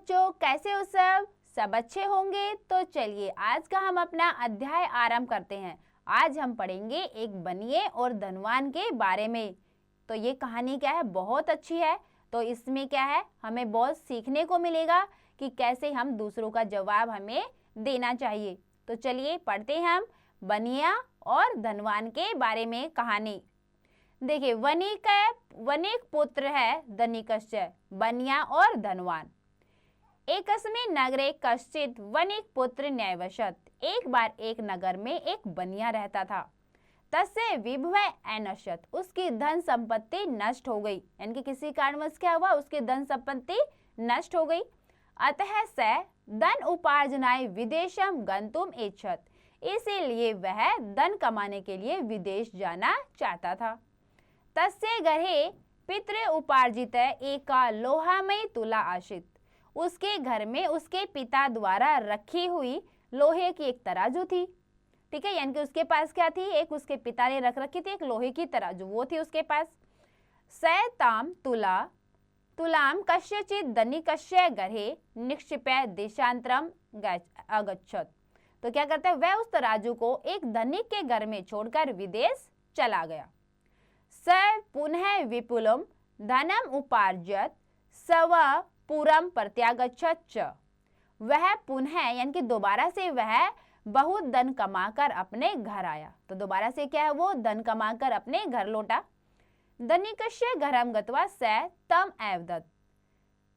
बच्चों, कैसे हो सब अच्छे होंगे। तो चलिए आज का हम अपना अध्याय आरंभ करते हैं। आज हम पढ़ेंगे एक बनिए और धनवान के बारे में। तो ये कहानी क्या है, बहुत अच्छी है। तो इसमें क्या है, हमें बहुत सीखने को मिलेगा कि कैसे हम दूसरों का जवाब हमें देना चाहिए। तो चलिए पढ़ते हैं हम बनिया और धनवान के बारे में कहानी। देखिए, वनिक पुत्र है धनिकस्य, बनिया और धनवान। एकस्मिन् नगरे कश्चित् वनिक पुत्र न्यायवशत्। एक बार एक नगर में एक बनिया रहता था। तस्य विभवः अनश्यत्, उसकी धन संपत्ति नष्ट हो गई। यानी कि किसी कारणवश क्या हुआ, उसकी धन संपत्ति नष्ट हो गई। अतः स धन उपार्जनाय विदेशम गंतुम इच्छत्, इसीलिए वह धन कमाने के लिए विदेश जाना चाहता था। तस्य गृहे पितृ उपार्जित एका लोहामयी तुला आसीत्, उसके घर में उसके पिता द्वारा रखी हुई लोहे की एक तराजू थी। ठीक है, यानी कि उसके पास क्या थी, एक उसके पिता ने रख रखी थी एक लोहे की तराजू, वो थी उसके पास। सैताम तुलाम कस्यचित् धनिकस्य गृहे निक्षिप्य देशांतरम अगच्छत्। तो क्या करता है, वह उस तराजू को एक धनिक के घर में छोड़कर विदेश चला गया। स पुनः विपुलम धनम उपार्जत सव पुरम प्रत्यागच्छत् च। वह पुनः यानी कि दोबारा से वह बहुत धन कमाकर अपने घर आया। तो दोबारा से क्या है, वो धन कमाकर अपने घर लौटा। धनिकस्य घरम गत्वा स तम अवदत्,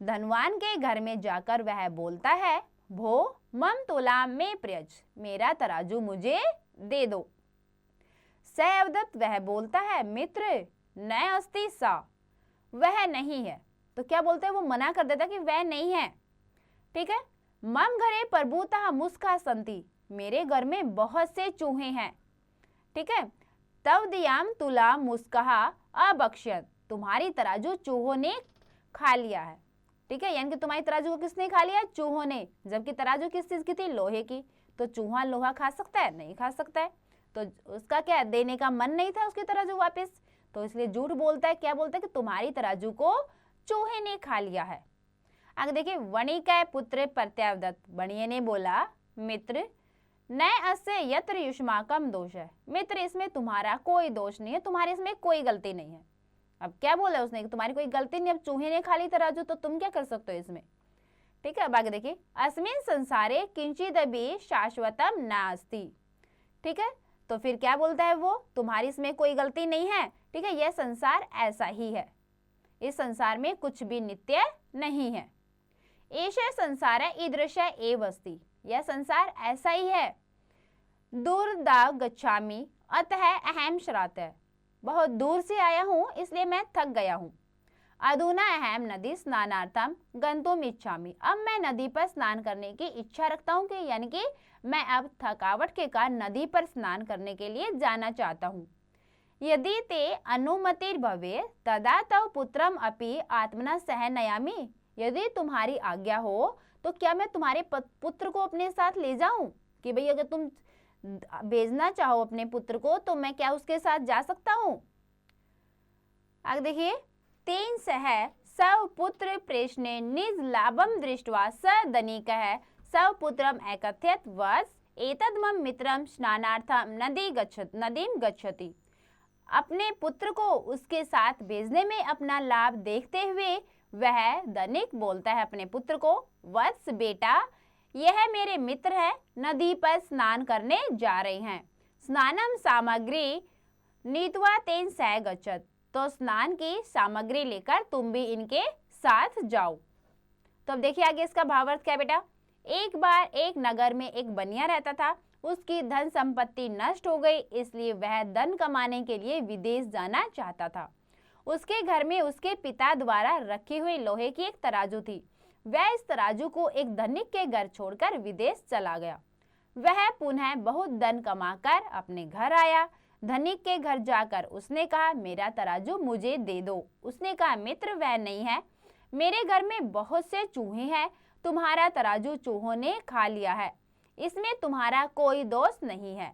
धनवान के घर में जाकर वह बोलता है, भो मम तुलाम में प्रियज, मेरा तराजू मुझे दे दो। स अवदत्, वह बोलता है, मित्र न अस्ति सा, वह नहीं है। तो क्या बोलते हैं, वो मना कर देता कि वह नहीं है। ठीक है। मम घरे प्रभुतः मुस्का संति, मेरे घर में बहुत से चूहे हैं। ठीक है। तव दियाम तुला मुस्कहा अबक्ष्यत, तुम्हारी तराजू चूहों ने खा लिया है। ठीक है, यानी कि तुम्हारी तराजू को किसने खा लिया, चूहों ने। जबकि तराजू किस चीज की थी, लोहे की। तो चूहा लोहा खा सकता है, नहीं खा सकता है। तो उसका क्या, देने का मन नहीं था उसकी तराजू वापस, तो इसलिए झूठ बोलता है। क्या बोलता है कि तुम्हारी तराजू को चूहे ने खा लिया है। आगे देखिए, वणिका पुत्र प्रत्यावदत्, बनिए ने बोला, मित्र न अस्य यत्र युष्माकम दोष है, मित्र इसमें तुम्हारा कोई दोष नहीं है, तुम्हारे इसमें कोई गलती नहीं है। अब क्या बोला उसने कि तुम्हारी कोई गलती नहीं, अब चूहे ने खा ली तराजू, तो तुम क्या कर सकते हो इसमें। ठीक है। अब आगे देखिए, अस्मिन् संसारे किंचिदपि शाश्वतम नास्ति। ठीक है, तो फिर क्या बोलता है वो, तुम्हारी इसमें कोई गलती नहीं है। ठीक है, यह संसार ऐसा ही है, इस संसार में कुछ भी नित्य नहीं है। एषः संसार ईदृश एव अस्ति, यह संसार ऐसा ही है। दूरदा गच्छामि अतः अहम श्रातः, बहुत दूर से आया हूँ इसलिए मैं थक गया हूँ। अधुना अहम नदी स्नानार्थम गंतुम इच्छामि, अब मैं नदी पर स्नान करने की इच्छा रखता हूँ, कि यानी कि मैं अब थकावट के कारण नदी पर स्नान करने के लिए जाना चाहता हूँ। यदि ते अनुमतिर्भवे तदा तव पुत्रम अपि आत्मना सह नयामि, यदि तुम्हारी आज्ञा हो तो क्या मैं तुम्हारे पुत्र को अपने साथ ले जाऊं, कि भाई अगर तुम भेजना चाहो अपने पुत्र को तो मैं क्या उसके साथ जा सकता हूं। आगे देखिए, तेन सह सव पुत्र प्रेषणे निज लाभम दृष्ट्वा स धनिकः सव पुत्रम एकथयत् वस एतद् मम मित्रम स्नानार्थम नदीम गच्छति। अपने पुत्र को उसके साथ भेजने में अपना लाभ देखते हुए वह धनिक बोलता है अपने पुत्र को, वत्स बेटा यह मेरे मित्र है, नदी पर स्नान करने जा रहे हैं। स्नानम सामग्री नीत्वा तेन सह गच्छत, तो स्नान की सामग्री लेकर तुम भी इनके साथ जाओ। तो अब देखिए आगे इसका भावार्थ क्या बेटा। एक बार एक नगर में एक बनिया रहता था, उसकी धन संपत्ति नष्ट हो गई, इसलिए वह धन कमाने के लिए विदेश जाना चाहता था। उसके घर में उसके पिता द्वारा रखी हुई लोहे की एक तराजू थी। वह इस तराजू को एक धनिक के घर छोड़कर विदेश चला गया। वह पुनः बहुत धन कमाकर अपने घर आया। धनिक के घर जाकर उसने कहा, मेरा तराजू मुझे दे दो। उसने कहा, मित्र वह नहीं है, मेरे घर में बहुत से चूहे हैं, तुम्हारा तराजू चूहों ने खा लिया है, इसमें तुम्हारा कोई दोष नहीं है।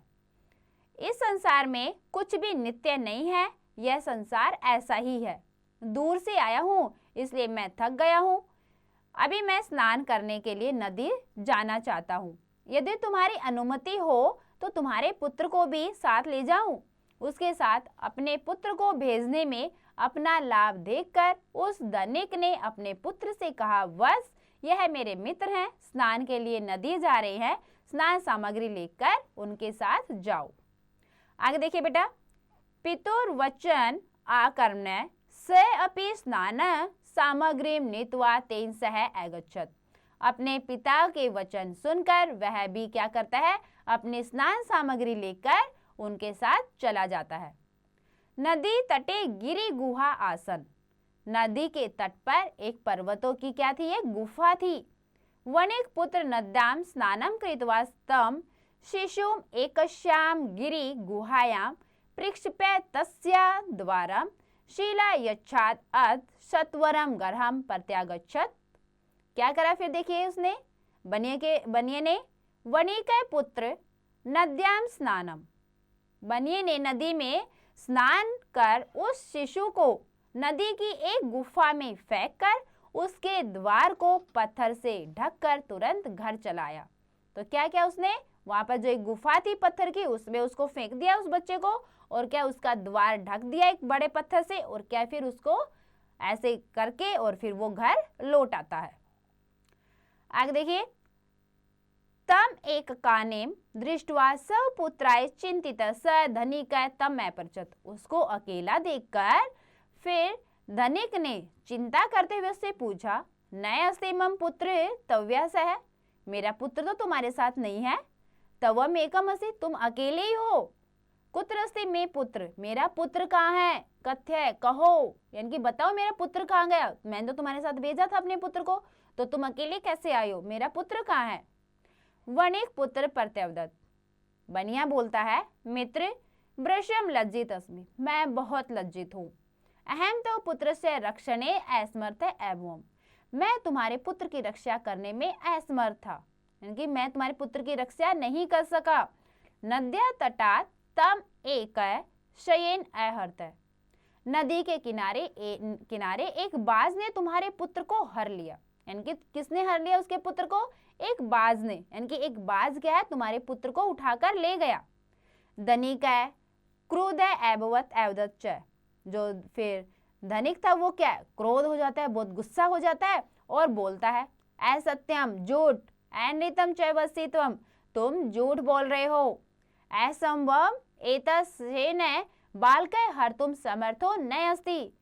इस संसार में कुछ भी नित्य नहीं है, यह संसार ऐसा ही है। दूर से आया हूँ इसलिए मैं थक गया हूँ। अभी मैं स्नान करने के लिए नदी जाना चाहता हूँ। यदि तुम्हारी अनुमति हो तो तुम्हारे पुत्र को भी साथ ले जाऊं। उसके साथ अपने पुत्र को भेजने में अपना लाभ देखकर उस धनिक ने अपने पुत्र से कहा, बस यह मेरे मित्र हैं, स्नान के लिए नदी जा रहे हैं, स्नान सामग्री लेकर उनके साथ जाओ। आगे देखिए बेटा, पितुर्वचन आकर्ण्य स अपि स्नान सामग्रीं नीत्वा तेन सह अगच्छत्। अपने पिता के वचन सुनकर वह भी क्या करता है, अपनी स्नान सामग्री लेकर उनके साथ चला जाता है। नदी तटे गिरि गुहा आसन। नदी के तट पर एक पर्वतों की क्या थी, एक गुफा थी। वणिक पुत्र नद्यां स्नानं कृत्वा तं शिशुम् एकस्यां गिरि गुहायां प्रक्षिप्य तस्या द्वारं शीलायच्छात् अथ सत्वरं गर्भं प्रत्यागच्छत्। क्या करा फिर देखिए उसने, बनिए ने वणिक पुत्र नद्यां स्नानम, बनिए ने नदी में स्नान कर उस शिशु को नदी की एक गुफा में फेंक कर उसके द्वार को पत्थर से ढककर तुरंत घर चलाया। तो क्या क्या उसने, वहां पर जो एक गुफा थी पत्थर की, उसमें उसको फेंक दिया उस बच्चे को, और क्या उसका द्वार ढक दिया एक बड़े पत्थर से, और क्या फिर उसको ऐसे करके और फिर वो घर लौट आता है। आगे देखिए, तम एक कानेम दृष्टवा सपुत्राय चिंतित स धनिक तम अपृच्छत्। उसको अकेला देखकर फिर धनिक ने चिंता करते हुए उससे पूछा, नयस्ते मम पुत्र तव्य सह। मेरा पुत्र तो तुम्हारे साथ नहीं है। तवम एकम असि, तुम अकेले ही हो। कुत्र अस्ति मे पुत्र, मेरा पुत्र कहाँ है। कथ्य, कहो, यानी कि बताओ मेरा पुत्र कहाँ गया। मैंने तो तुम्हारे साथ भेजा था अपने पुत्र को, तो तुम अकेले कैसे आए हो, मेरा पुत्र कहाँ है। वणिक पुत्र प्रत्यवदत्, बनिया बोलता है, मित्र वृषम लज्जित अस्मि, मैं बहुत लज्जित हूँ। अहम तो पुत्र से रक्षणे असमर्थ एवं, मैं तुम्हारे पुत्र की रक्षा करने में असमर्थ था, यानी कि मैं तुम्हारे पुत्र की रक्षा नहीं कर सका। नद्या तटात् तम एक शयेन अहर्त, नदी के किनारे एक बाज ने तुम्हारे पुत्र को हर लिया। यानी कि किसने हर लिया उसके पुत्र को, एक बाज ने, यानी कि एक बाज क्या है तुम्हारे पुत्र को उठाकर ले गया। धनिक है क्रोध है एववत एवदच्च, जो फिर धनिक था वो क्या है, क्रोध हो जाता है, बहुत गुस्सा हो जाता है और बोलता है, असत्यम, झूठ, अनृतम च वसित्वम, तुम झूठ बोल रहे हो। असंभव एतस्येन बालकः हर्तुं समर्थो न अस्ति,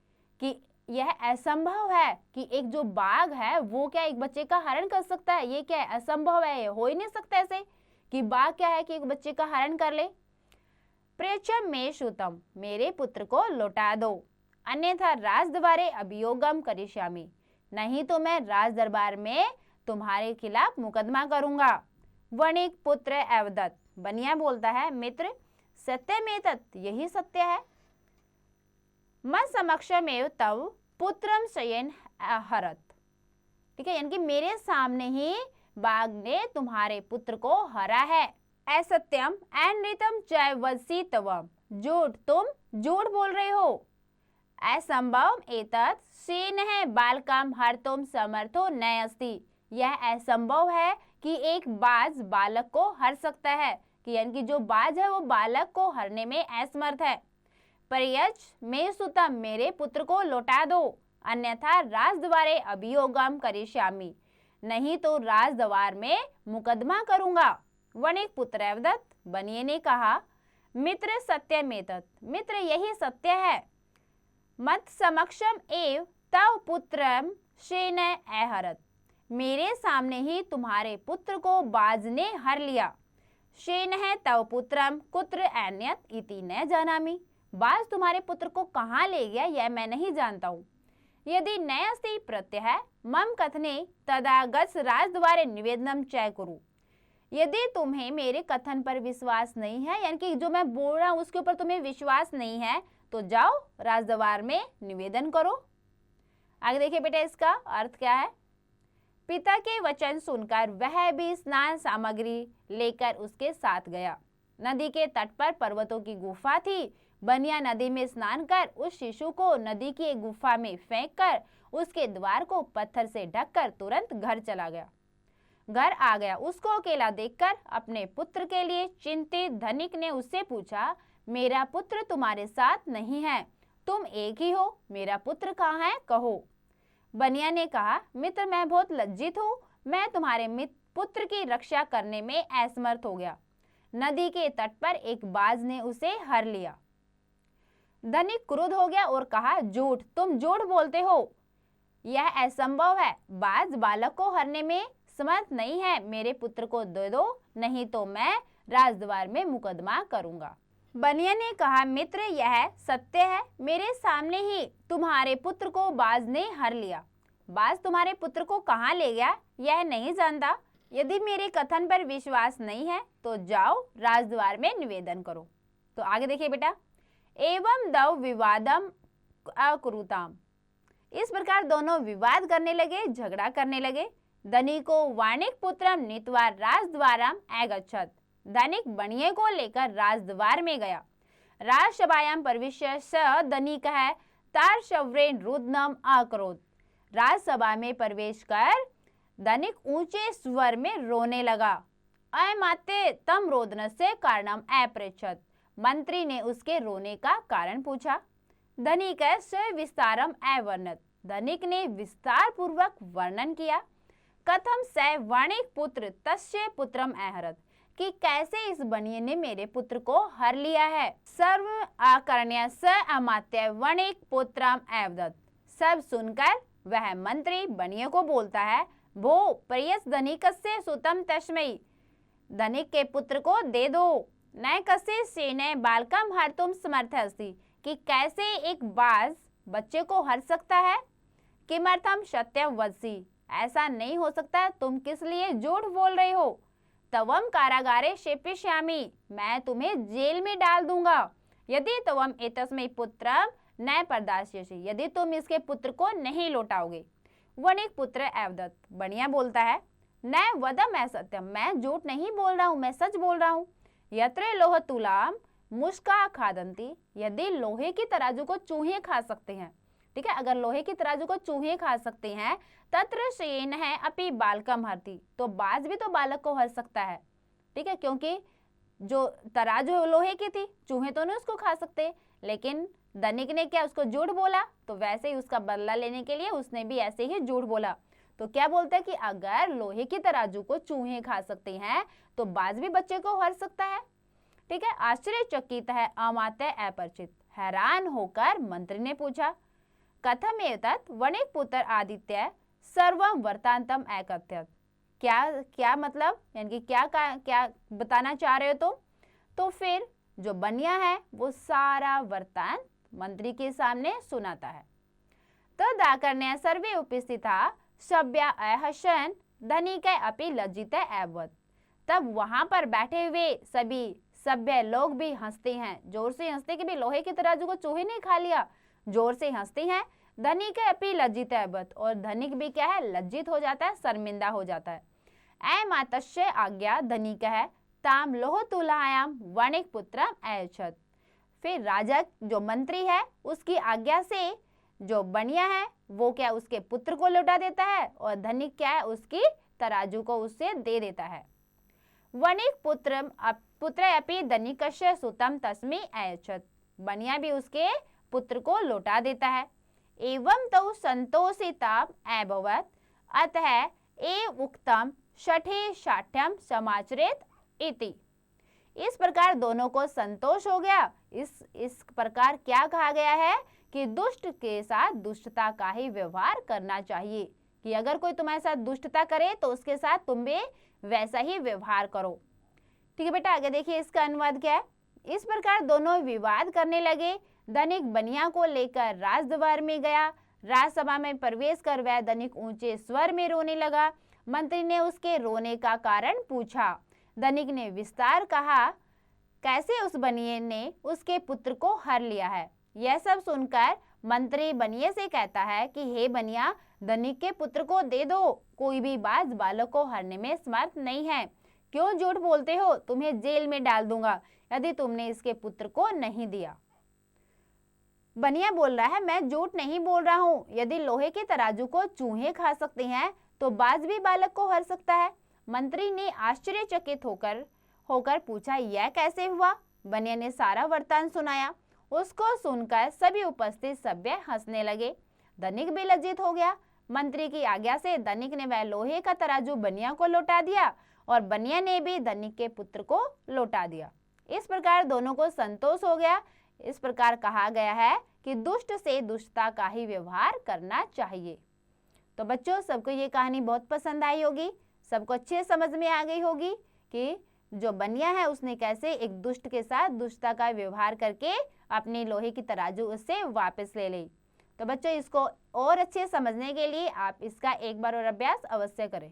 कि यह असंभव है कि एक जो बाघ है वो क्या एक बच्चे का हरण कर सकता है, ये क्या है, असंभव है, ये हो ही नहीं सकता ऐसे कि बाघ क्या है कि एक बच्चे का हरण कर ले। प्रेचम में श्रुतम, मेरे पुत्र को लौटा दो, अन्यथा राजद्वारे अभियोगम करिष्यामि, नहीं तो मैं राज दरबार में तुम्हारे खिलाफ मुकदमा करूंगा। वणिक पुत्र अवदत्त, बनिया बोलता है, मित्र सत्यमेतत्, यही सत्य है। मत समक्षमेव तव पुत्रम शयेन हरत, ठीक है, यानी कि मेरे सामने ही बाघ ने तुम्हारे पुत्र को हरा है। असत्यम अनृतम च वसित्वम, झूठ, तुम झूठ बोल रहे हो। असंभव एतत् सेनः बालकम हर्तुं समर्थो न अस्ति, यह असंभव है कि एक बाज बालक को हर सकता है, कि यानी कि जो बाज है वो बालक को हरने में असमर्थ है। पर्यच मे सुतम, मेरे पुत्र को लौटा दो, अन्यथा राजद्वारे अभियोगम करिष्यामि, नहीं तो राजद्वार में मुकदमा करूंगा। वणिक पुत्र अवदत्त, बनिए ने कहा, मित्र सत्यमेतत्, मित्र यही सत्य है। मत समक्षम एव तव पुत्रम शेन अहरत, मेरे सामने ही तुम्हारे पुत्र को बाज ने हर लिया। शेन है तव पुत्रम कुत्र अन्यत इति न जानामि, बाज तुम्हारे पुत्र को कहाँ ले गया यह मैं नहीं जानता हूँ। यदि न अस्ति प्रत्यय मम कथने तदा गच्छ राजद्वारे निवेदनम च कुरु, यदि तुम्हें मेरे कथन पर विश्वास नहीं है, यानी कि जो मैं बोल रहा हूँ उसके ऊपर तुम्हें विश्वास नहीं है, तो जाओ राजदरबार में निवेदन करो। आगे देखिए बेटा इसका अर्थ क्या है। पिता के वचन सुनकर वह भी स्नान सामग्री लेकर उसके साथ गया। नदी के तट पर पर्वतों की गुफा थी, बनिया नदी में स्नान कर उस शिशु को नदी की एक गुफा में फेंक कर उसके द्वार को पत्थर से ढककर तुरंत घर चला गया। घर आ गया। उसको अकेला देखकर अपने पुत्र के लिए चिंतित धनिक ने उससे पूछा, मेरा पुत्र तुम्हारे साथ नहीं है, तुम एक ही हो, मेरा पुत्र कहाँ है, कहो। बनिया ने कहा, मित्र मैं बहुत लज्जित हूँ, मैं तुम्हारे पुत्र की रक्षा करने में असमर्थ हो गया। नदी के तट पर एक बाज ने उसे हर लिया। धनिक क्रुद्ध हो गया और कहा, झूठ, तुम झूठ बोलते हो, यह असंभव है, बाज बालक को हरने में समर्थ नहीं है, मेरे पुत्र को दे दो, नहीं तो मैं राजद्वार में मुकदमा करूंगा। बनिया ने कहा, मित्र यह सत्य है, मेरे सामने ही तुम्हारे पुत्र को बाज ने हर लिया। बाज तुम्हारे पुत्र को कहाँ ले गया यह नहीं जानता। यदि मेरे कथन पर विश्वास नहीं है तो जाओ राजद्वार में निवेदन करो। तो आगे देखिए बेटा, एवं दौ विवादम अकुरुताम, इस प्रकार दोनों विवाद करने लगे, झगड़ा करने लगे। धनिको वाणिक पुत्रम नीत्वा राजद्वारम अगच्छत, धनिक बनिये को लेकर राजद्वार में गया। राजसभायाम प्रविश्य स धनिकः तारशव्रेण रुदनम अकरोत्, राजसभा में प्रवेश कर धनिक ऊंचे स्वर में रोने लगा। अमात्य तम रोदनस्य कारणम अपृच्छत्, मंत्री ने उसके रोने का कारण पूछा। धनिक सविस्तारम अवर्णत, धनिक ने विस्तार पूर्वक वर्णन किया। कथम स वाणिक पुत्र तस्य पुत्रम अहरत, कि कैसे इस बनिये ने मेरे पुत्र को हर लिया है। सर्व आकर्ण्य स अमात्य वणिक पुत्रम अवदत, सब सुनकर वह मंत्री बनिये को बोलता है, भो प्रियस धनिकस्य सुतम तस्मै, धनिक के पुत्र को दे दो। न कस्य सेने बालकम हर्तुम समर्थ अस्ति, कि कैसे एक बाज बच्चे को हर सकता है। किमर्थम सत्यम वदसि, ऐसा नहीं हो सकता, तुम किस लिए झूठ बोल रहे हो। तवम कारागारे शेपिष्यामि, मैं तुम्हें जेल में डाल दूंगा। यदि तवम एतस्मै पुत्रम न प्रदास्यसि, यदि तुम इसके पुत्र को नहीं लौटाओगे। वणिक पुत्र अवदत, बनिया बोलता है, न वदम असत्यम, मैं झूठ नहीं बोल रहा हूँ, मैं सच बोल रहा हूँ। यत्र लोह तुलाम मुष्का खादंती, यदि लोहे की तराजू को चूहे खा सकते हैं, ठीक है, अगर लोहे की तराजू को चूहे खा सकते हैं, तत्र शेन है अपि बालकम हरती, तो बाज भी तो बालक को हर सकता है, ठीक है, क्योंकि जो तराजू लोहे की थी, चूहे तो नहीं उसको खा सकते। लेकिन धनिक ने क्या उसको झूठ बोला, तो वैसे ही उसका बदला लेने के लिए उसने भी ऐसे ही झूठ बोला। तो क्या बोलता है कि अगर लोहे की तराजू को चूहे खा सकते हैं तो बाज भी बच्चे को हर सकता है, ठीक है। आश्चर्यचकित है अमात्य अपरिचित, हैरान होकर मंत्री ने पूछा, कथम एतत् वणिक पुत्र आदित्य सर्वम वृत्तांतम अकथयत्, क्या मतलब, यानी कि क्या बताना चाह रहे हो तुम। तो फिर जो बनिया है वो सारा वृत्तांत मंत्री के सामने सुनाता है। तद आकर्ण्य सर्वे उपस्थिता सभ्या अहसन धनिक अपि लज्जित अभवत्, तब वहां पर बैठे हुए सभी सभ्य लोग भी हंसते हैं, जोर से हंसते कि भी लोहे की तराजू को चूहे ने खा लिया, जोर से हंसते हैं। धनिक अपि लज्जित अभवत्, और धनिक भी क्या है, लज्जित हो जाता है, शर्मिंदा हो जाता है। अमातस्य आज्ञा धनिक है ताम लोह तुलायाम वणिक पुत्र अयच्छत्, फिर राजा जो मंत्री है उसकी आज्ञा से जो बनिया है वो क्या उसके पुत्र को लौटा देता है, और धनिक क्या है उसकी तराजू को उससे दे देता है। वणिक पुत्र अपि धनिकस्य सुतम तस्मै अयच्छत्, बनिया भी उसके पुत्र को लौटा देता है। एवं तो संतोषिता अभवत्, अतः एव उक्तम षठे शाठ्यम समाचरेत इति, इस प्रकार दोनों को संतोष हो गया। इस प्रकार क्या कहा गया है कि दुष्ट के साथ दुष्टता का ही व्यवहार करना चाहिए, कि अगर कोई तुम्हारे साथ दुष्टता करे तो उसके साथ तुम भी वैसा ही व्यवहार करो, ठीक है बेटा। आगे देखिए इसका अनुवाद क्या है। इस प्रकार दोनों विवाद करने लगे। धनिक बनिया को लेकर राजद्वार में गया। राजसभा में प्रवेश कर वह धनिक ऊंचे स्वर में रोने लगा। मंत्री ने उसके रोने का कारण पूछा। धनिक ने विस्तार कहा, कैसे उस बनिये ने उसके पुत्र को हर लिया है। यह सब सुनकर मंत्री बनिये से कहता है कि हे बनिया, धनिक के पुत्र को दे दो, कोई भी बाज बालक को हरने में समर्थ नहीं है। क्यों झूठ बोलते हो, तुम्हें जेल में डाल दूंगा यदि तुमने इसके पुत्र को नहीं दिया। बनिया बोल रहा है, मैं झूठ नहीं बोल रहा हूँ। यदि लोहे के तराजू को चूहे खा सकते हैं तो बाज भी बालक को हरा सकता है। मंत्री ने आश्चर्यचकित होकर पूछा, यह कैसे हुआ? बनिया ने सारा वृत्तांत सुनाया। उसको सुनकर सभी उपस्थित सभ्य हंसने लगे। धनिक भी लज्जित हो गया। मंत्री की आज्ञा से धनिक ने वह लोहे का तराजू बनिया को लौटा दिया और बनिया ने भी धनिक के पुत्र को लौटा दिया। इस प्रकार दोनों को संतोष हो गया। इस प्रकार कहा गया है कि दुष्ट से दुष्टता का ही व्यवहार करना चाहिए। तो बच्चों, सबको ये कहानी बहुत पसंद आई होगी, सबको अच्छे समझ में आ गई होगी कि जो बनिया है उसने कैसे एक दुष्ट के साथ दुष्टता का व्यवहार करके अपनी लोहे की तराजू उससे वापस ले ली। तो बच्चों, इसको और अच्छे समझने के लिए आप इसका एक बार और अभ्यास अवश्य करें।